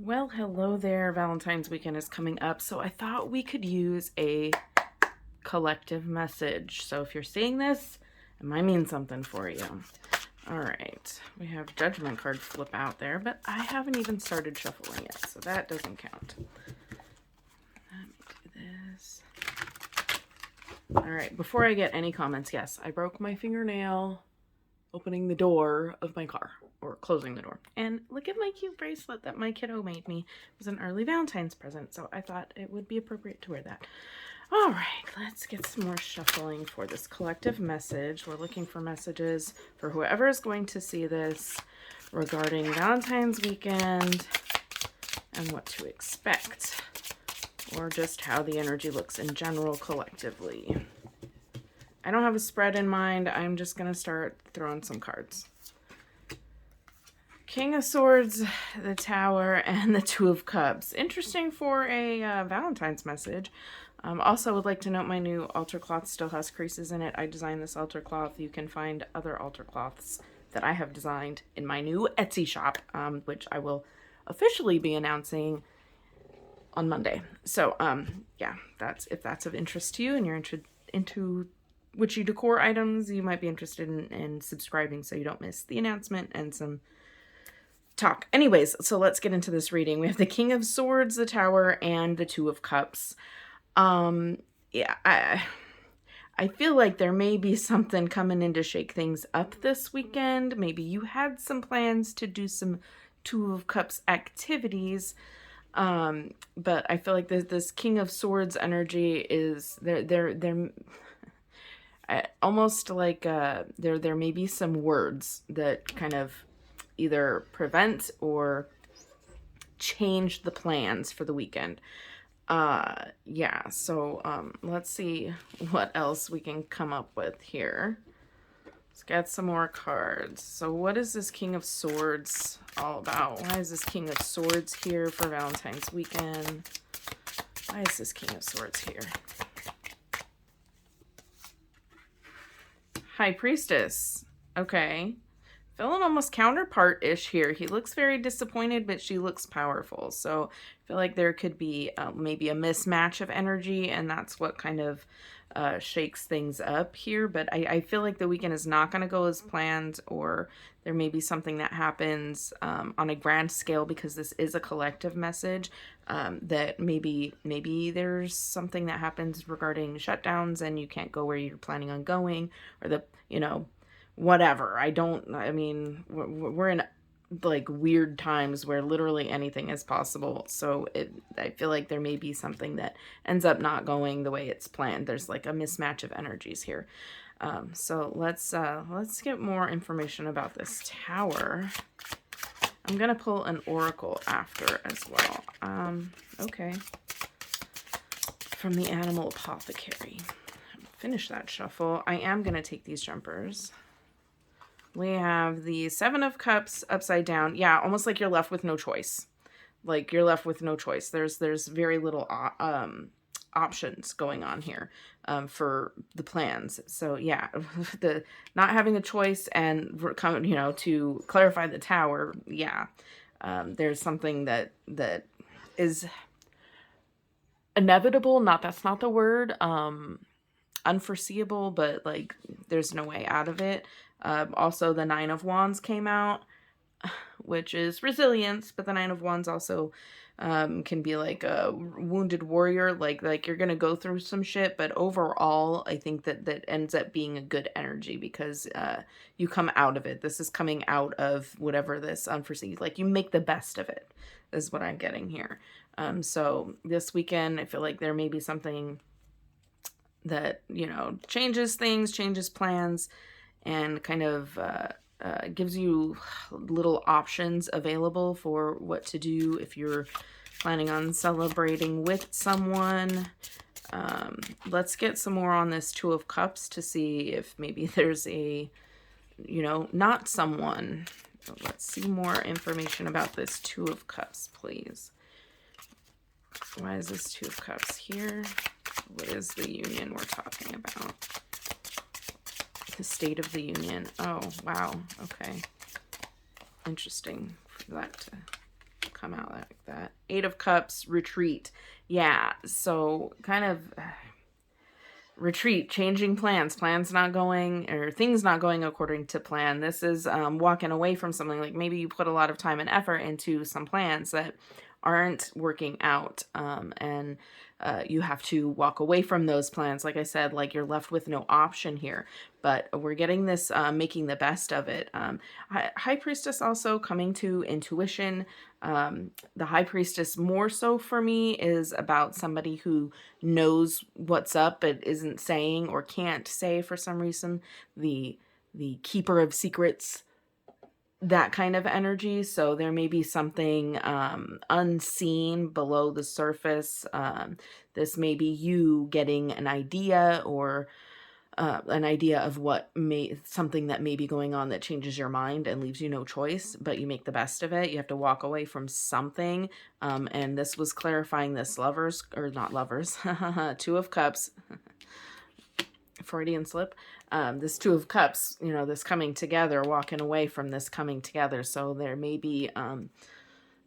Well, hello there. Valentine's weekend is coming up, so I thought we could use a collective message. So if you're seeing this, it might mean something for you. All right, we have judgment card flip out there, but I haven't even started shuffling yet, so that doesn't count. Let me do this. All right, before I get any comments, yes, I broke my fingernail opening the door of my car, or closing the door. And look at my cute bracelet that my kiddo made me. It was an early Valentine's present, so I thought it would be appropriate to wear that. All right, let's get some more shuffling for this collective message. We're looking for messages for whoever is going to see this regarding Valentine's weekend and what to expect, or just how the energy looks in general collectively. I don't have a spread in mind. I'm just going to start throwing some cards. King of Swords, the Tower, and the Two of Cups. Interesting for a Valentine's message. Also, would like to note my new altar cloth still has creases in it. I designed this altar cloth. You can find other altar cloths that I have designed in my new Etsy shop, which I will officially be announcing on Monday. So, yeah, if that's of interest to you and you're into witchy decor items, you might be interested in subscribing so you don't miss the announcement and some talk. Anyways, so let's get into this reading. We have the King of Swords, the Tower, and the Two of Cups. Yeah, I feel like there may be something coming in to shake things up this weekend. Maybe you had some plans to do some Two of Cups activities. But I feel like this King of Swords energy is they're almost like there may be some words that kind of either prevent or change the plans for the weekend. Yeah, so let's see what else we can come up with here. Let's get some more cards. So what is this King of Swords all about? Why is this King of Swords here for Valentine's weekend? Why is this King of Swords here? High Priestess. Okay. Feeling almost counterpart-ish here. He looks very disappointed, but she looks powerful. So I feel like there could be maybe a mismatch of energy, and that's what kind of shakes things up here. But I feel like the weekend is not going to go as planned, or there may be something that happens on a grand scale, because this is a collective message, that maybe there's something that happens regarding shutdowns and you can't go where you're planning on going, or whatever. I mean, we're in like weird times where literally anything is possible. So I feel like there may be something that ends up not going the way it's planned. There's like a mismatch of energies here. So let's get more information about this Tower. I'm gonna pull an oracle after as well. Okay. From the Animal Apothecary. Finish that shuffle. I am gonna take these jumpers. We have the Seven of Cups upside down. Yeah, almost like you're left with no choice. Like you're left with no choice. There's very little options going on here for the plans. So yeah, the not having a choice and to clarify the Tower. Yeah, there's something that is inevitable. That's not the word. Unforeseeable, but like there's no way out of it. Also, the Nine of Wands came out, which is resilience, but the Nine of Wands also can be like a wounded warrior, like you're gonna go through some shit, but overall I think that ends up being a good energy, because you come out of it. This is coming out of whatever this unforeseen, like you make the best of it, is what I'm getting here. So this weekend I feel like there may be something that changes things, changes plans, and kind of gives you little options available for what to do if you're planning on celebrating with someone. Let's get some more on this Two of Cups to see if maybe there's a, not someone. Let's see more information about this Two of Cups, please. Why is this Two of Cups here? What is the union we're talking about? The State of the Union. Oh, wow. Okay. Interesting for that to come out like that. Eight of Cups, retreat. Yeah, so kind of retreat, changing plans not going, or things not going according to plan. This is walking away from something. Like maybe you put a lot of time and effort into some plans that aren't working out, and you have to walk away from those plans. Like I said, like you're left with no option here, but we're getting this making the best of it. High Priestess also coming to intuition. The High Priestess more so for me is about somebody who knows what's up but isn't saying or can't say for some reason. The Keeper of Secrets, that kind of energy. So there may be something unseen below the surface. This may be you getting an idea, or an idea of something that may be going on that changes your mind and leaves you no choice, but you make the best of it. You have to walk away from something. And this was clarifying this lovers, or not lovers, Two of Cups, Freudian slip. This Two of Cups, this coming together, walking away from this coming together. So there may be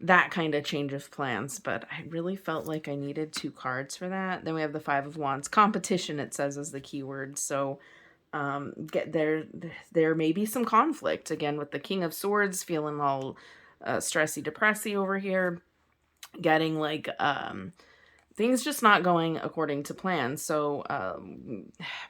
that kind of change of plans, but I really felt like I needed 2 cards for that. Then we have the Five of Wands. Competition, it says, is the key word. So there may be some conflict again with the King of Swords, feeling all stressy depressy over here, getting like things just not going according to plan. So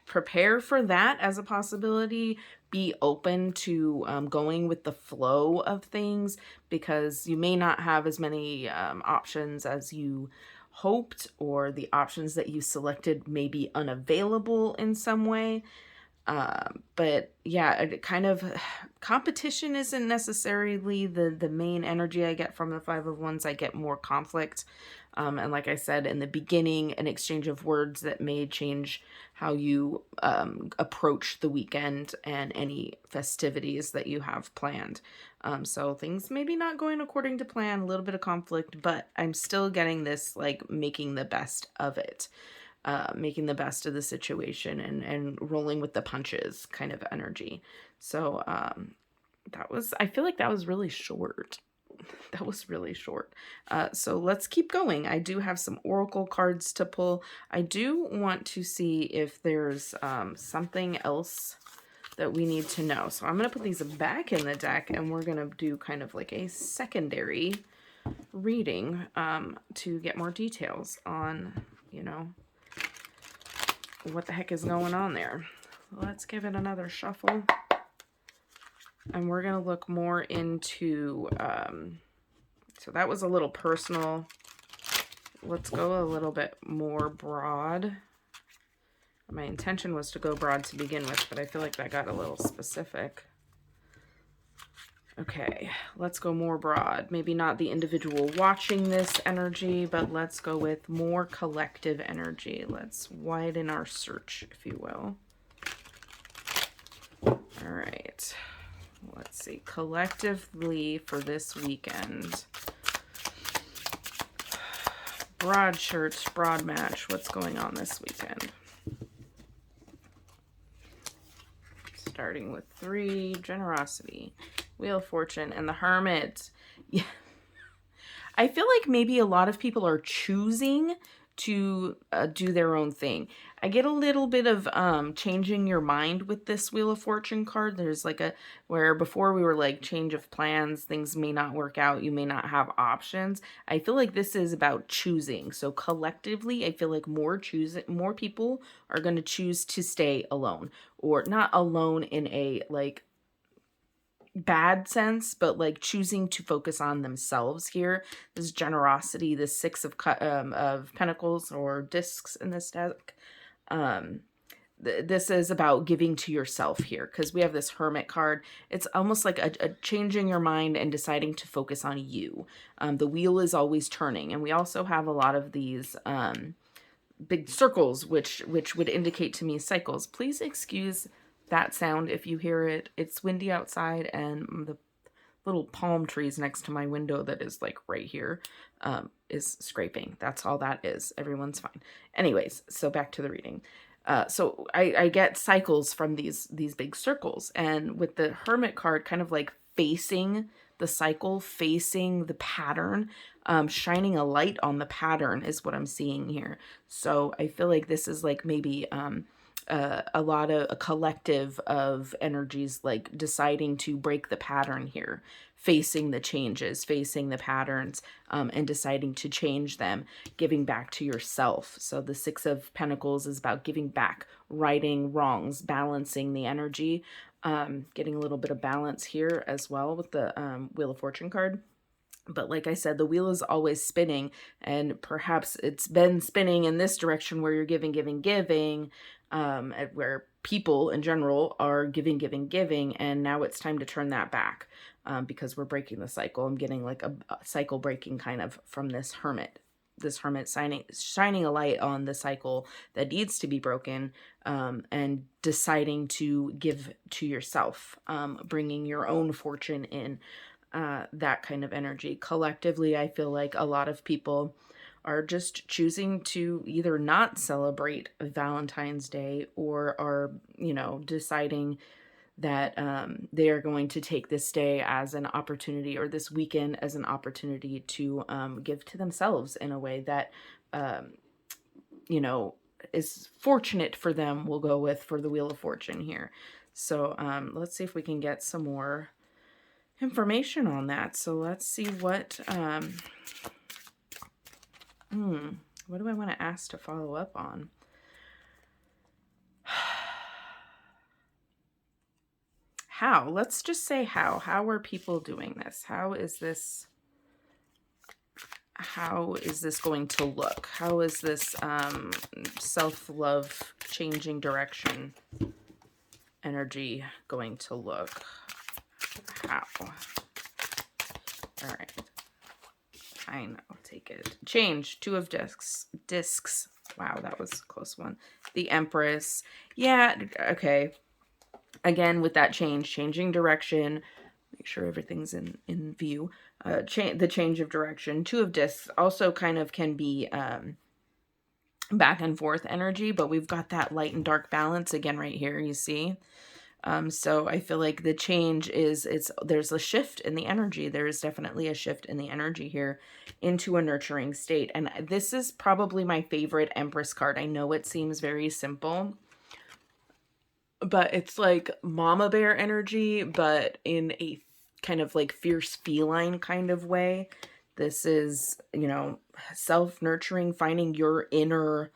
prepare for that as a possibility. Be open to going with the flow of things, because you may not have as many options as you hoped, or the options that you selected may be unavailable in some way. But yeah, it kind of, competition isn't necessarily the main energy I get from the Five of Wands. I get more conflict. And like I said in the beginning, an exchange of words that may change how you approach the weekend and any festivities that you have planned. So things maybe not going according to plan, a little bit of conflict, but I'm still getting this like making the best of it. Making the best of the situation and rolling with the punches kind of energy. So I feel like that was really short. That was really short. So let's keep going. I do have some oracle cards to pull. I do want to see if there's something else that we need to know. So I'm going to put these back in the deck, and we're going to do kind of like a secondary reading to get more details on, what the heck is going on there. Let's give it another shuffle. And we're going to look more into, so that was a little personal. Let's go a little bit more broad. My intention was to go broad to begin with, but I feel like that got a little specific. Okay, let's go more broad. Maybe not the individual watching this energy, but let's go with more collective energy. Let's widen our search, if you will. All right. Let's see. Collectively for this weekend. Broad church, broad match. What's going on this weekend? Starting with 3, generosity, Wheel of Fortune, and the Hermit. Yeah. I feel like maybe a lot of people are choosing to do their own thing. I get a little bit of changing your mind with this Wheel of Fortune card. There's like where before we were like change of plans, things may not work out, you may not have options. I feel like this is about choosing. So collectively, I feel like more people are going to choose to stay alone, or not alone in a like bad sense, but like choosing to focus on themselves here. This generosity, this 6 of Pentacles or discs in this deck. This is about giving to yourself here, because we have this Hermit card. It's almost like a changing your mind and deciding to focus on you. The wheel is always turning, and we also have a lot of these big circles, which would indicate to me cycles. Please excuse that sound if you hear it. It's windy outside, and the little palm trees next to my window that is like right here is scraping. That's all that is. Everyone's fine. Anyways, so back to the reading. So I get cycles from these big circles, and with the Hermit card kind of like facing the cycle, facing the pattern, shining a light on the pattern is what I'm seeing here. So I feel like this is like maybe a lot of a collective of energies like deciding to break the pattern here, facing the changes, facing the patterns, and deciding to change them, giving back to yourself. So the Six of Pentacles is about giving back, righting wrongs, balancing the energy, getting a little bit of balance here as well with the Wheel of Fortune card. But like I said, the wheel is always spinning, and perhaps it's been spinning in this direction where you're giving, giving, giving, where people in general are giving, giving, giving, and now it's time to turn that back, because we're breaking the cycle. I'm getting like a cycle breaking kind of from this hermit. This hermit shining a light on the cycle that needs to be broken, and deciding to give to yourself, bringing your own fortune in. That kind of energy. Collectively, I feel like a lot of people are just choosing to either not celebrate Valentine's Day, or are, deciding that they are going to take this day as an opportunity, or this weekend as an opportunity to give to themselves in a way that, is fortunate for them, we'll go with, for the Wheel of Fortune here. So let's see if we can get some more information on that. So let's see what do I want to ask to follow up on? How? Let's just say how. How are people doing this? How is this going to look? How is this self-love changing direction energy going to look? How? All right. Fine, I'll take it. Change. Two of discs. Wow, that was a close one. The Empress. Yeah, okay. Again, with that changing direction. Make sure everything's in view. The change of direction. Two of discs also kind of can be back and forth energy, but we've got that light and dark balance again right here, you see? So I feel like the change is, there's a shift in the energy. There is definitely a shift in the energy here into a nurturing state. And this is probably my favorite Empress card. I know it seems very simple, but it's like mama bear energy, but in a kind of like fierce feline kind of way. This is, self-nurturing, finding your inner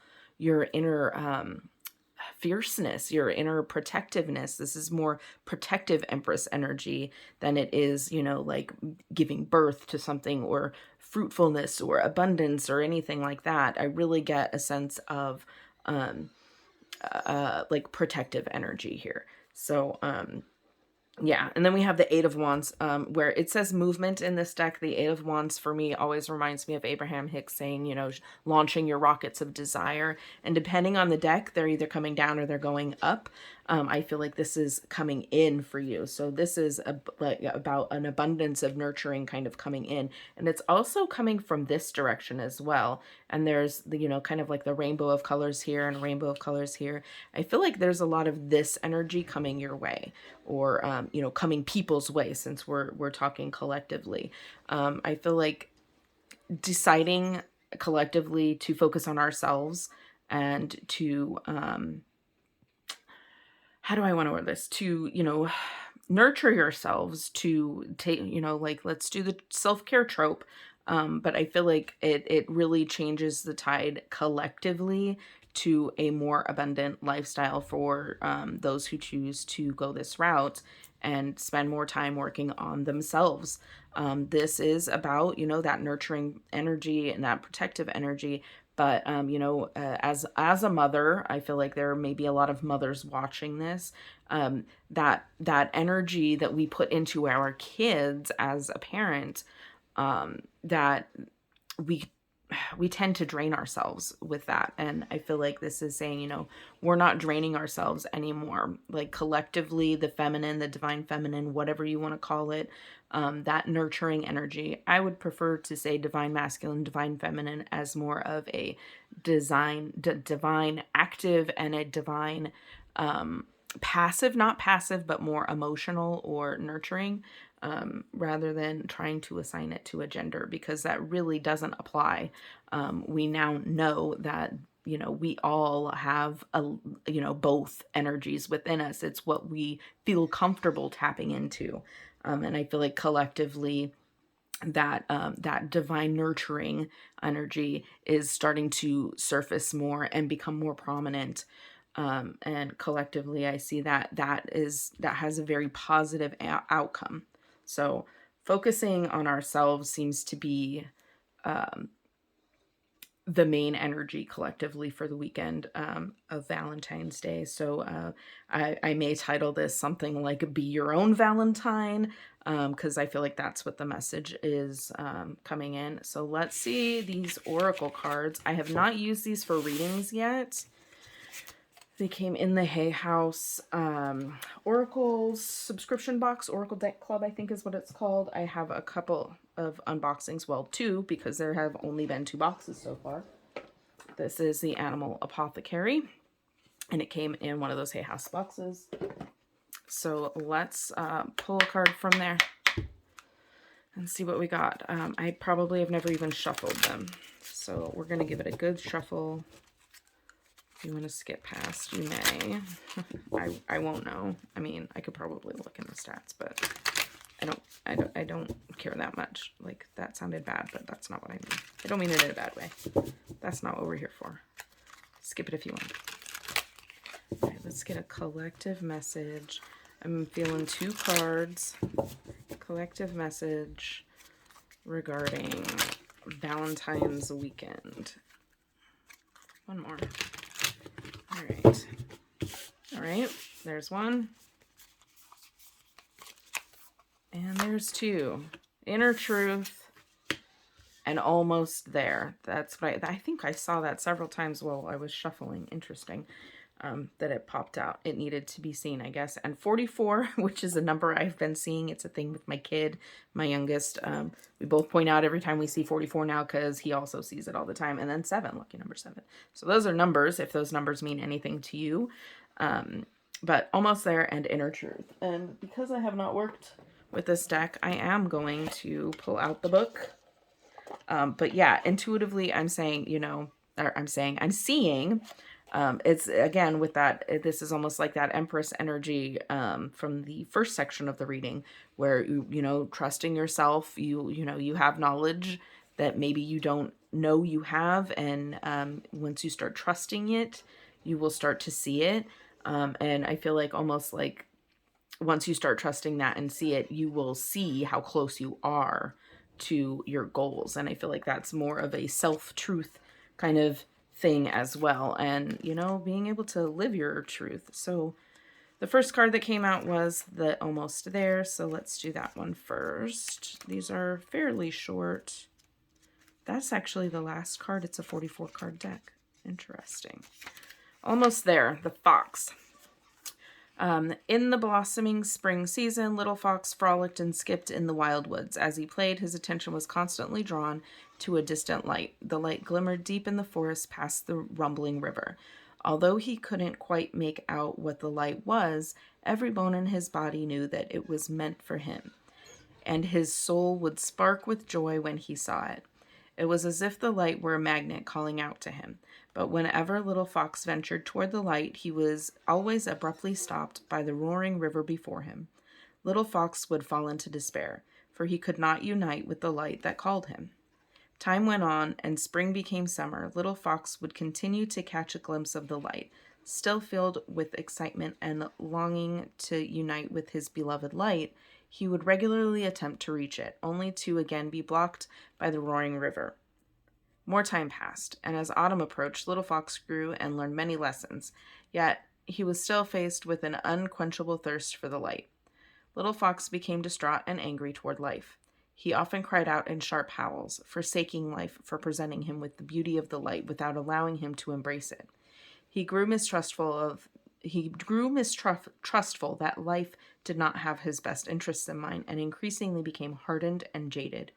fierceness, your inner protectiveness. This is more protective Empress energy than it is, like giving birth to something, or fruitfulness or abundance or anything like that. I really get a sense of like protective energy here. So yeah, and then we have the Eight of Wands, where it says movement in this deck. The Eight of Wands for me always reminds me of Abraham Hicks saying, launching your rockets of desire. And depending on the deck, they're either coming down or they're going up. I feel like this is coming in for you. So this is about an abundance of nurturing kind of coming in. And it's also coming from this direction as well. And there's the, kind of like the rainbow of colors here and rainbow of colors here. I feel like there's a lot of this energy coming your way, or, coming people's way, since we're talking collectively. I feel like deciding collectively to focus on ourselves and to, how do I want to word this? To, nurture yourselves, to take, like, let's do the self-care trope. But I feel like it really changes the tide collectively to a more abundant lifestyle for those who choose to go this route and spend more time working on themselves. This is about, that nurturing energy and that protective energy. But, as a mother, I feel like there may be a lot of mothers watching this, that energy that we put into our kids as a parent, that we tend to drain ourselves with that. And I feel like this is saying, we're not draining ourselves anymore. Like collectively, the feminine, the divine feminine, whatever you want to call it, that nurturing energy. I would prefer to say divine masculine, divine feminine as more of a divine active, and a divine passive, not passive, but more emotional or nurturing. rather than trying to assign it to a gender, because that really doesn't apply. We now know that, we all have both energies within us. It's what we feel comfortable tapping into. And I feel like collectively that divine nurturing energy is starting to surface more and become more prominent. And collectively, I see that has a very positive outcome. So focusing on ourselves seems to be the main energy collectively for the weekend of Valentine's Day. So I may title this something like "Be Your Own Valentine," because I feel like that's what the message is coming in. So let's see these oracle cards. I have not used these for readings yet. They came in the Hay House Oracle subscription box, Oracle Deck Club, I think is what it's called. I have a couple of unboxings, well, 2, because there have only been 2 boxes so far. This is the Animal Apothecary, and it came in one of those Hay House boxes. So let's pull a card from there and see what we got. I probably have never even shuffled them, so we're going to give it a good shuffle. If you want to skip past, you may. I won't know. I mean, I could probably look in the stats, but I don't care that much. Like, that sounded bad, but that's not what I mean. I don't mean it in a bad way. That's not what we're here for. Skip it if you want. All right, let's get a collective message. I'm feeling 2 cards. Collective message regarding Valentine's weekend. One more. All right, there's 1. And there's 2. Inner truth and almost there. That's what I think I saw that several times while I was shuffling. Interesting that it popped out. It needed to be seen, I guess. And 44, which is a number I've been seeing. It's a thing with my kid, my youngest. We both point out every time we see 44 now because he also sees it all the time. And then 7, lucky number 7. So those are numbers, if those numbers mean anything to you. But almost there, and inner truth. And because I have not worked with this deck, I am going to pull out the book. But yeah, intuitively, I'm saying, I'm seeing, it's again with that, this is almost like that Empress energy from the first section of the reading, where trusting yourself, you have knowledge that maybe you don't know you have, and once you start trusting it, you will start to see it. And I feel like almost like once you start trusting that and see it, you will see how close you are to your goals. And I feel like that's more of a self-truth kind of thing as well. And, being able to live your truth. So the first card that came out was the Almost There. So let's do that one first. These are fairly short. That's actually the last card. It's a 44 card deck. Interesting. Almost There, the Fox. In the blossoming spring season, little Fox frolicked and skipped in the wild woods. As he played, his attention was constantly drawn to a distant light. The light glimmered deep in the forest past the rumbling river. Although he couldn't quite make out what the light was, every bone in his body knew that it was meant for him, and his soul would spark with joy when he saw it. It was as if the light were a magnet calling out to him. But whenever little Fox ventured toward the light, he was always abruptly stopped by the roaring river before him. Little Fox would fall into despair, for he could not unite with the light that called him. Time went on, and spring became summer. Little Fox would continue to catch a glimpse of the light. Still filled with excitement and longing to unite with his beloved light, he would regularly attempt to reach it, only to again be blocked by the roaring river. More time passed, and as autumn approached, Little Fox grew and learned many lessons, yet he was still faced with an unquenchable thirst for the light. Little Fox became distraught and angry toward life. He often cried out in sharp howls, forsaking life for presenting him with the beauty of the light without allowing him to embrace it. He grew mistrustful that life did not have his best interests in mind, and increasingly became hardened and jaded.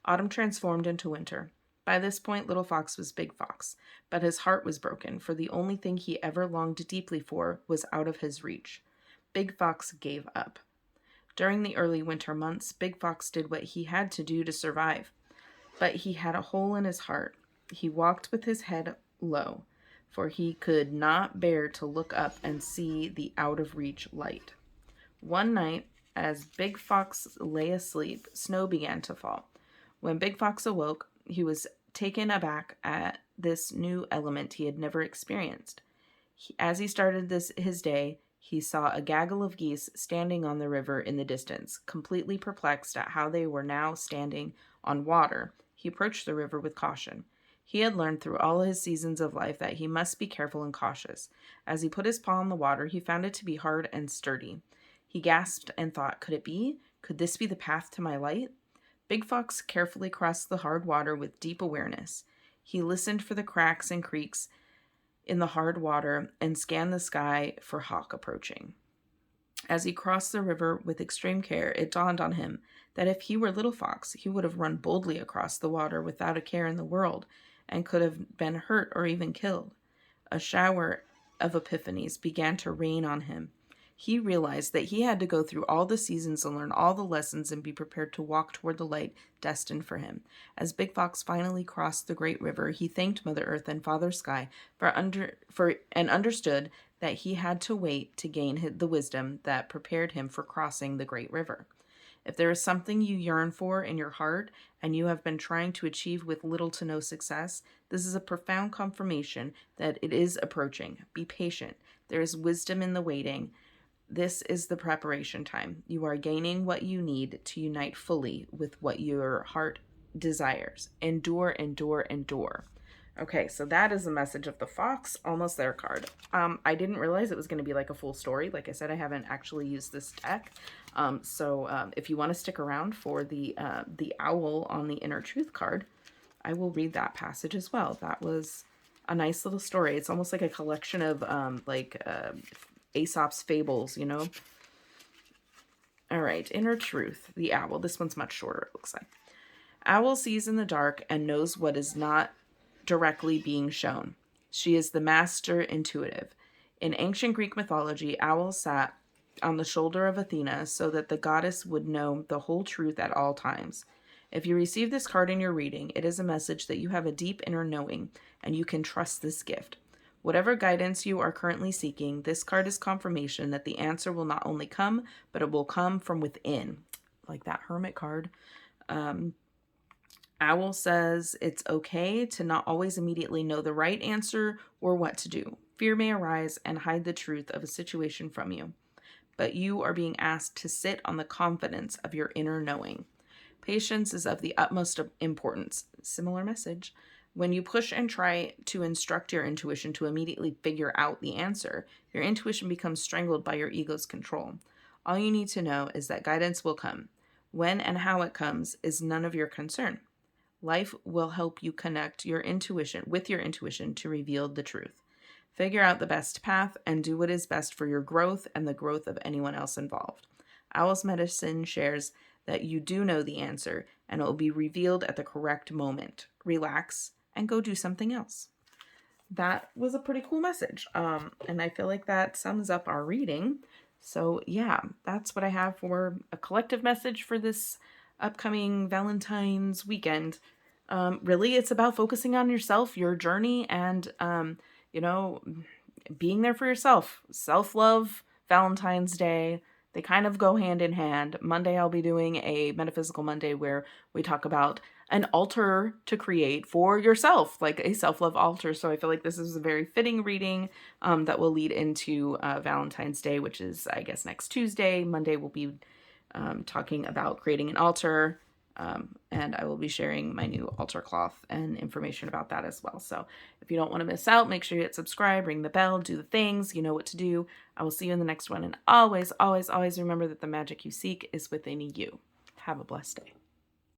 Autumn transformed into winter. By this point, Little Fox was Big Fox, but his heart was broken, for the only thing he ever longed deeply for was out of his reach. Big Fox gave up. During the early winter months, Big Fox did what he had to do to survive. But he had a hole in his heart. He walked with his head low, for he could not bear to look up and see the out-of-reach light. One night, as Big Fox lay asleep, snow began to fall. When Big Fox awoke, he was taken aback at this new element he had never experienced. As he started his day, he saw a gaggle of geese standing on the river in the distance. Completely perplexed at how they were now standing on water, he approached the river with caution. He had learned through all his seasons of life that he must be careful and cautious. As he put his paw in the water, he found it to be hard and sturdy. He gasped and thought, could it be? Could this be the path to my light? Big Fox carefully crossed the hard water with deep awareness. He listened for the cracks and creaks in the hard water and scanned the sky for hawk approaching. As he crossed the river with extreme care, it dawned on him that if he were Little Fox, he would have run boldly across the water without a care in the world and could have been hurt or even killed. A shower of epiphanies began to rain on him. He realized that he had to go through all the seasons and learn all the lessons and be prepared to walk toward the light destined for him. As Big Fox finally crossed the great river, he thanked Mother Earth and Father Sky and understood that he had to wait to gain the wisdom that prepared him for crossing the great river. If there is something you yearn for in your heart and you have been trying to achieve with little to no success, this is a profound confirmation that it is approaching. Be patient. There is wisdom in the waiting. This is the preparation time. You are gaining what you need to unite fully with what your heart desires. Endure, endure, endure. Okay, so that is the message of the Fox. Almost there card. I didn't realize it was going to be like a full story. Like I said, I haven't actually used this deck. So if you want to stick around for the owl on the Inner Truth card, I will read that passage as well. That was a nice little story. It's almost like a collection of Aesop's fables, you know? All right, Inner Truth, the owl. This one's much shorter, it looks like. Owl sees in the dark and knows what is not directly being shown. She is the master intuitive. In ancient Greek mythology, Owl sat on the shoulder of Athena so that the goddess would know the whole truth at all times. If you receive this card in your reading, it is a message that you have a deep inner knowing and you can trust this gift. Whatever guidance you are currently seeking, this card is confirmation that the answer will not only come, but it will come from within. Like that Hermit card. Owl says it's okay to not always immediately know the right answer or what to do. Fear may arise and hide the truth of a situation from you, but you are being asked to sit on the confidence of your inner knowing. Patience is of the utmost importance. Similar message. When you push and try to instruct your intuition to immediately figure out the answer, your intuition becomes strangled by your ego's control. All you need to know is that guidance will come. When and how it comes is none of your concern. Life will help you connect your intuition with your intuition to reveal the truth. Figure out the best path and do what is best for your growth and the growth of anyone else involved. Owl's Medicine shares that you do know the answer and it will be revealed at the correct moment. Relax and go do something else. That was a pretty cool message. And I feel like that sums up our reading. So yeah, that's what I have for a collective message for this upcoming Valentine's weekend. Really, it's about focusing on yourself, your journey, and, being there for yourself. Self-love, Valentine's Day, they kind of go hand in hand. Monday, I'll be doing a Metaphysical Monday where we talk about an altar to create for yourself, like a self-love altar. So I feel like this is a very fitting reading that will lead into Valentine's Day, which is, I guess, next Tuesday. Monday we'll be talking about creating an altar, and I will be sharing my new altar cloth and information about that as well. So if you don't want to miss out, make sure you hit subscribe, ring the bell, do the things, you know what to do. I will see you in the next one. And always, always, always remember that the magic you seek is within you. Have a blessed day.